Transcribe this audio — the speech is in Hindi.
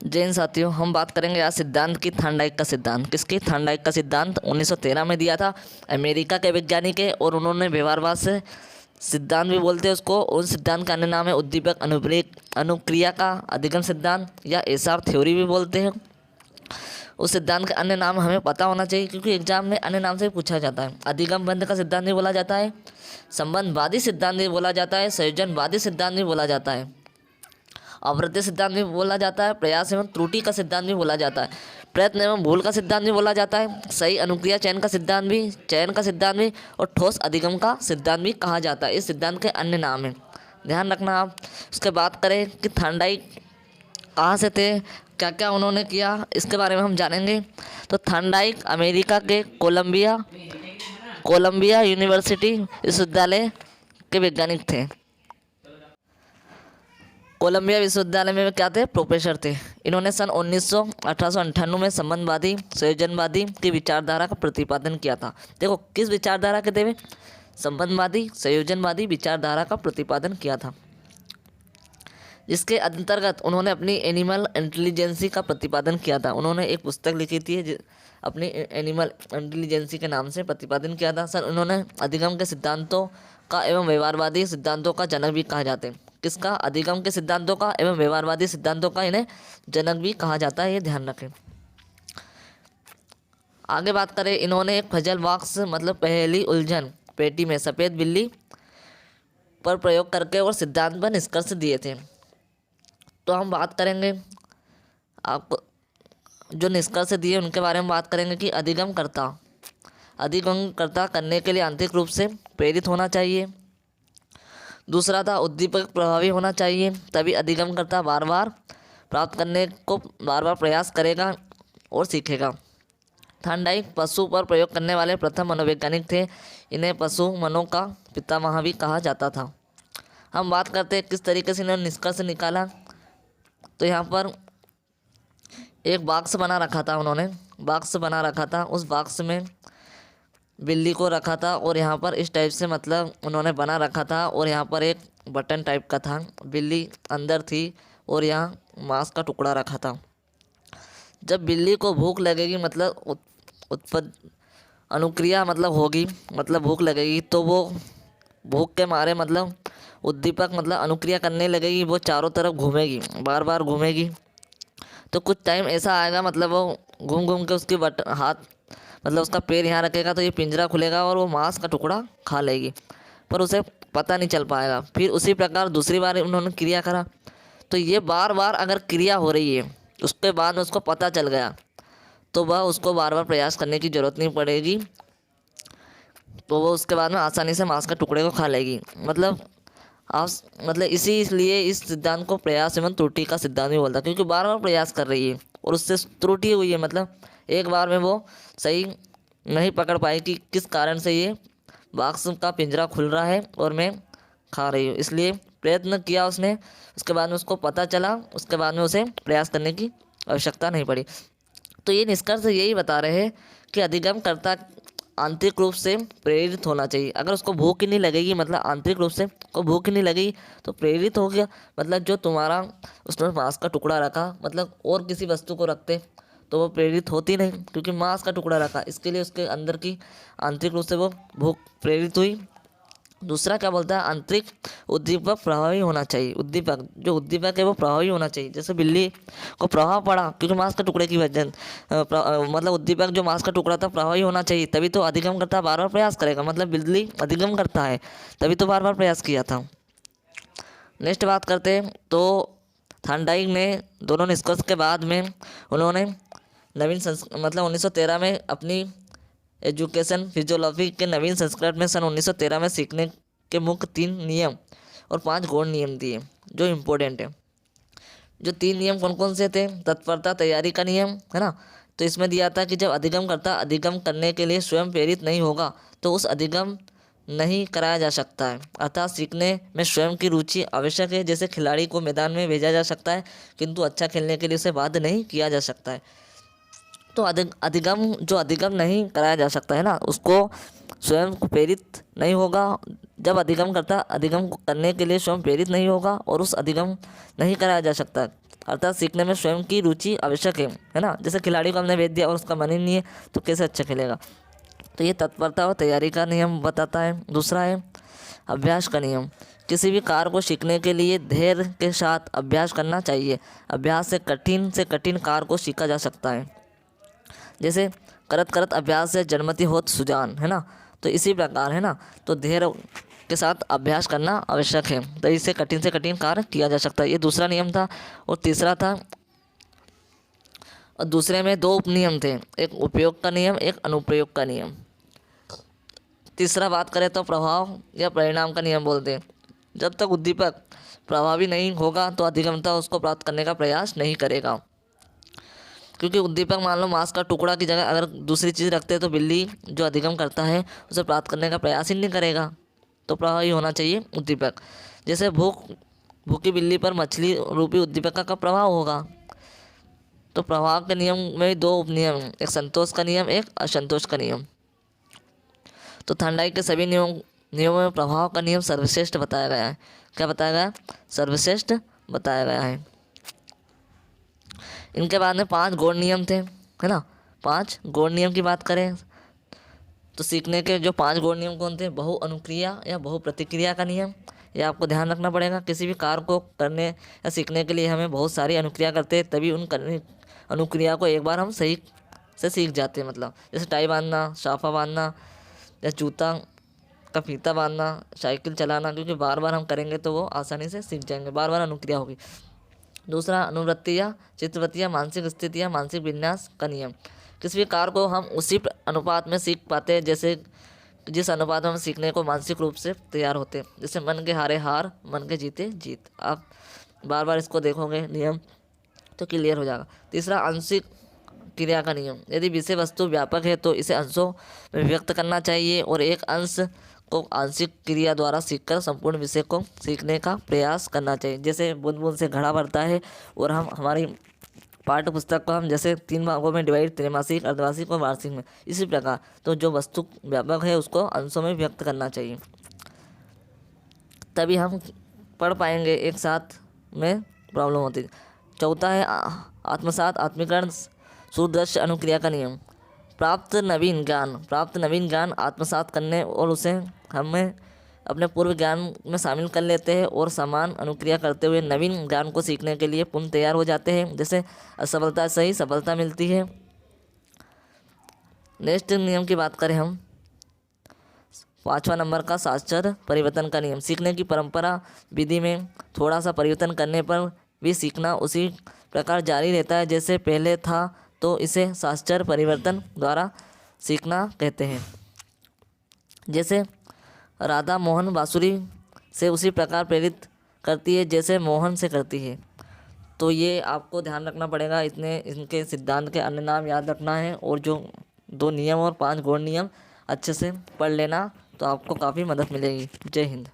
जैन साथियों, हम बात करेंगे आज सिद्धांत की, थॉर्नडाइक का सिद्धांत। किसकी? थॉर्नडाइक का सिद्धांत 1913 में दिया था, अमेरिका के वैज्ञानिक है। और उन्होंने व्यवहारवाद से सिद्धांत भी बोलते हैं उसको। उन सिद्धांत का अन्य नाम है उद्दीपक अनुक्रिया का अधिगम सिद्धांत, या एसआर थ्योरी भी बोलते हैं। उस सिद्धांत का अन्य नाम हमें पता होना चाहिए, क्योंकि एग्जाम में अन्य नाम से भी पूछा जाता है। अधिगम बंध का सिद्धांत भी बोला जाता है, संबंधवादी सिद्धांत भी बोला जाता है, संयोजनवादी सिद्धांत भी बोला जाता है, आवृत्ति सिद्धांत भी बोला जाता है, प्रयास एवं त्रुटि का सिद्धांत भी बोला जाता है, प्रयत्न एवं भूल का सिद्धांत भी बोला जाता है, सही अनुक्रिया चयन का सिद्धांत भी, चयन का सिद्धांत भी, और ठोस अधिगम का सिद्धांत भी कहा जाता है। इस सिद्धांत के अन्य नाम हैं, ध्यान रखना आप। उसके बात करें कि थॉर्नडाइक कहाँ से थे, क्या क्या उन्होंने किया, इसके बारे में हम जानेंगे। तो थॉर्नडाइक अमेरिका के कोलंबिया यूनिवर्सिटी विश्वविद्यालय के वैज्ञानिक थे। कोलंबिया विश्वविद्यालय में क्या थे? प्रोफेसर थे। इन्होंने सन 1898 में संबंधवादी संयोजनवादी की विचारधारा का प्रतिपादन किया था। देखो, किस विचारधारा के थे? संबंधवादी संयोजनवादी विचारधारा का प्रतिपादन किया था, जिसके अंतर्गत उन्होंने अपनी एनिमल इंटेलिजेंसी का प्रतिपादन किया था। उन्होंने एक पुस्तक लिखी थी अपनी एनिमल इंटेलिजेंसी के नाम से प्रतिपादन किया था। सर, उन्होंने अधिगम के सिद्धांतों का एवं व्यवहारवादी सिद्धांतों का जनक भी कहा जाते हैं। किसका? अधिगम के सिद्धांतों का एवं व्यवहारवादी सिद्धांतों का इन्हें जनक भी कहा जाता है, ये ध्यान रखें। आगे बात करें, इन्होंने एक फजल बॉक्स मतलब पहेली उलझन पेटी में सफ़ेद बिल्ली पर प्रयोग करके और सिद्धांत पर निष्कर्ष दिए थे। तो हम बात करेंगे, आपको जो निष्कर्ष दिए उनके बारे में बात करेंगे कि अधिगम करता करने के लिए आंतरिक रूप से प्रेरित होना चाहिए। दूसरा था उद्दीपक प्रभावी होना चाहिए, तभी अधिगम करता बार बार प्राप्त करने को बार बार प्रयास करेगा और सीखेगा। थॉर्नडाइक पशु पर प्रयोग करने वाले प्रथम मनोवैज्ञानिक थे। इन्हें पशु मनों का पितामह भी कहा जाता था। हम बात करते हैं किस तरीके से इन्होंने निष्कर्ष निकाला। तो यहाँ पर एक बॉक्स बना रखा था, उन्होंने बॉक्स बना रखा था। उस बॉक्स में बिल्ली को रखा था और यहाँ पर इस टाइप से मतलब उन्होंने बना रखा था, और यहाँ पर एक बटन टाइप का था, बिल्ली अंदर थी और यहाँ मांस का टुकड़ा रखा था। जब बिल्ली को भूख लगेगी मतलब उत्पन्न अनुक्रिया मतलब होगी, मतलब भूख लगेगी, तो वो भूख के मारे मतलब उद्दीपक मतलब अनुक्रिया करने लगेगी। वो चारों तरफ घूमेगी, बार बार घूमेगी। तो कुछ टाइम ऐसा आएगा मतलब वो घूम घूम के उसकी हाथ मतलब उसका पैर यहाँ रखेगा तो ये पिंजरा खुलेगा और वो मांस का टुकड़ा खा लेगी, पर उसे पता नहीं चल पाएगा। फिर उसी प्रकार दूसरी बार उन्होंने क्रिया करा, तो ये बार बार अगर क्रिया हो रही है उसके बाद में उसको पता चल गया, तो वह उसको बार बार प्रयास करने की ज़रूरत नहीं पड़ेगी, तो वो उसके बाद में आसानी से मांस के टुकड़े को खा लेगी। मतलब आप मतलब इसलिए इस सिद्धांत को प्रयास एवं त्रुटि का सिद्धांत भी बोलता है, क्योंकि बार बार प्रयास कर रही है और उससे त्रुटि हुई है, मतलब एक बार में वो सही नहीं पकड़ पाई कि किस कारण से ये बॉक्स का पिंजरा खुल रहा है और मैं खा रही हूँ। इसलिए प्रयत्न किया उसने, उसके बाद में उसको पता चला, उसके बाद में उसे प्रयास करने की आवश्यकता नहीं पड़ी। तो ये निष्कर्ष यही बता रहे हैं कि अधिगमकर्ता आंतरिक रूप से प्रेरित होना चाहिए। अगर उसको भूख ही नहीं लगेगी, मतलब आंतरिक रूप से को भूख ही नहीं लगेगी, तो प्रेरित हो गया मतलब जो तुम्हारा उसने मांस का टुकड़ा रखा, मतलब और किसी वस्तु को रखते तो वो प्रेरित होती नहीं, क्योंकि मांस का टुकड़ा रखा, इसके लिए उसके अंदर की आंतरिक रूप से वो भूख प्रेरित हुई। दूसरा क्या बोलता है? आंतरिक उद्दीपक प्रभावी होना चाहिए। उद्दीपक है वो प्रभावी होना चाहिए। जैसे बिल्ली को प्रभाव पड़ा क्योंकि मांस के टुकड़े की वजह मतलब उद्दीपक जो मांस का टुकड़ा था प्रभावी होना चाहिए, तभी तो अधिगम करता बार बार प्रयास करेगा। मतलब बिल्ली अधिगम करता है तभी तो बार बार प्रयास किया था। नेक्स्ट बात करते हैं, तो थॉर्नडाइक ने दोनों निष्कर्ष के बाद में उन्होंने मतलब 1913 में अपनी एजुकेशन फिजियोलॉजी के नवीन संस्करण में सन 1913 में सीखने के मुख्य 3 नियम और 5 गौण नियम दिए जो इम्पोर्टेंट है। जो 3 नियम कौन कौन से थे? तत्परता तैयारी का नियम है ना, तो इसमें दिया था कि जब अधिगम करने के लिए स्वयं प्रेरित नहीं होगा तो उस अधिगम नहीं कराया जा सकता है। अर्थात सीखने में स्वयं की रुचि आवश्यक है। जैसे खिलाड़ी को मैदान में भेजा जा सकता है, किंतु अच्छा खेलने के लिए उसे बाध्य नहीं किया जा सकता है। तो अधिगम नहीं कराया जा सकता है ना, उसको स्वयं को प्रेरित नहीं होगा। जब अधिगम करने के लिए स्वयं प्रेरित नहीं होगा और उस अधिगम नहीं कराया जा सकता, अर्थात सीखने में स्वयं की रुचि आवश्यक है ना। जैसे खिलाड़ी को हमने भेज दिया और उसका मन ही नहीं है तो कैसे अच्छा खेलेगा। तो ये तत्परता और तैयारी का नियम बताता है। दूसरा है अभ्यास का नियम। किसी भी कार्य को सीखने के लिए धैर्य के साथ अभ्यास करना चाहिए। अभ्यास से कठिन कार्य को सीखा जा सकता है। जैसे करत करत अभ्यास से जन्मति होत सुजान, है ना। तो इसी प्रकार है ना, तो धैर्य के साथ अभ्यास करना आवश्यक है, तो इससे से कठिन कार्य किया जा सकता है। ये दूसरा नियम था। और तीसरा था, और दूसरे में दो उपनियम थे, एक उपयोग का नियम, एक अनुप्रयोग का नियम। तीसरा बात करें तो प्रभाव या परिणाम का नियम बोलते हैं। जब तक उद्दीपक प्रभावी नहीं होगा तो अधिगमता उसको प्राप्त करने का प्रयास नहीं करेगा। क्योंकि उद्दीपक मान लो मांस का टुकड़ा की जगह अगर दूसरी चीज़ रखते हैं तो बिल्ली जो अधिगम करता है उसे प्राप्त करने का प्रयास ही नहीं करेगा। तो प्रभावी होना चाहिए उद्दीपक। जैसे भूखी बिल्ली पर मछली रूपी उद्दीपक का प्रभाव होगा। तो प्रभाव के नियम में दो उपनियम, एक संतोष का नियम, एक असंतोष का नियम। तो थर्नडाइक के सभी नियमों में प्रभाव का नियम सर्वश्रेष्ठ बताया गया है। क्या बताया गया? सर्वश्रेष्ठ बताया गया है। इनके बाद में 5 गौण नियम थे, है ना। 5 गौण नियम की बात करें तो सीखने के जो 5 गौण नियम कौन थे? बहु अनुक्रिया या बहु प्रतिक्रिया का नियम। ये आपको ध्यान रखना पड़ेगा। किसी भी कार्य को करने या सीखने के लिए हमें बहुत सारी अनुक्रिया करते हैं, तभी उन अनुक्रिया को एक बार हम सही से सीख जाते हैं। मतलब जैसे टाई बांधना, साफा बांधना, या जूता का फीता बांधना, साइकिल चलाना, क्योंकि बार बार हम करेंगे तो वो आसानी से सीख जाएंगे, बार बार अनुक्रिया होगी। दूसरा अनुवृत्तियाँ, चित्तवृत्तियाँ, मानसिक स्थितियाँ, मानसिक विन्यास का नियम। किसी भी कार्य को हम उसी अनुपात में सीख पाते हैं जैसे जिस अनुपात में हम सीखने को मानसिक रूप से तैयार होते हैं। जैसे मन के हारे हार, मन के जीते जीत। आप बार बार इसको देखोगे नियम तो क्लियर हो जाएगा। तीसरा आंशिक क्रिया का नियम। यदि विषय वस्तु व्यापक है तो इसे अंशों में व्यक्त करना चाहिए और एक अंश को आंशिक क्रिया द्वारा सीखकर संपूर्ण विषय को सीखने का प्रयास करना चाहिए। जैसे बूंद बूंद से घड़ा भरता है और हम हमारी पाठ्य पुस्तक को हम जैसे 3 भागों में डिवाइड, त्रैमासिक, अर्धवार्षिक और वार्षिक में, इसी प्रकार तो जो वस्तु व्यापक है उसको अंशों में व्यक्त करना चाहिए, तभी हम पढ़ पाएंगे। एक साथ में प्रॉब्लम होती है। चौथा है आत्मसात, आत्मीकरण, सुदृश्य अनुक्रिया का नियम। प्राप्त नवीन ज्ञान आत्मसात करने और उसे हमें अपने पूर्व ज्ञान में शामिल कर लेते हैं और समान अनुक्रिया करते हुए नवीन ज्ञान को सीखने के लिए पुनः तैयार हो जाते हैं। जैसे असफलता से ही सफलता मिलती है। नेक्स्ट नियम की बात करें हम, 5वां नंबर का साक्षर परिवर्तन का नियम। सीखने की परंपरा विधि में थोड़ा सा परिवर्तन करने पर भी सीखना उसी प्रकार जारी रहता है जैसे पहले था, तो इसे साक्षर परिवर्तन द्वारा सीखना कहते हैं। जैसे राधा मोहन बांसुरी से उसी प्रकार प्रेरित करती है जैसे मोहन से करती है। तो ये आपको ध्यान रखना पड़ेगा। इनके सिद्धांत के अन्य नाम याद रखना है और जो 2 नियम और 5 गौण नियम अच्छे से पढ़ लेना, तो आपको काफ़ी मदद मिलेगी। जय हिंद।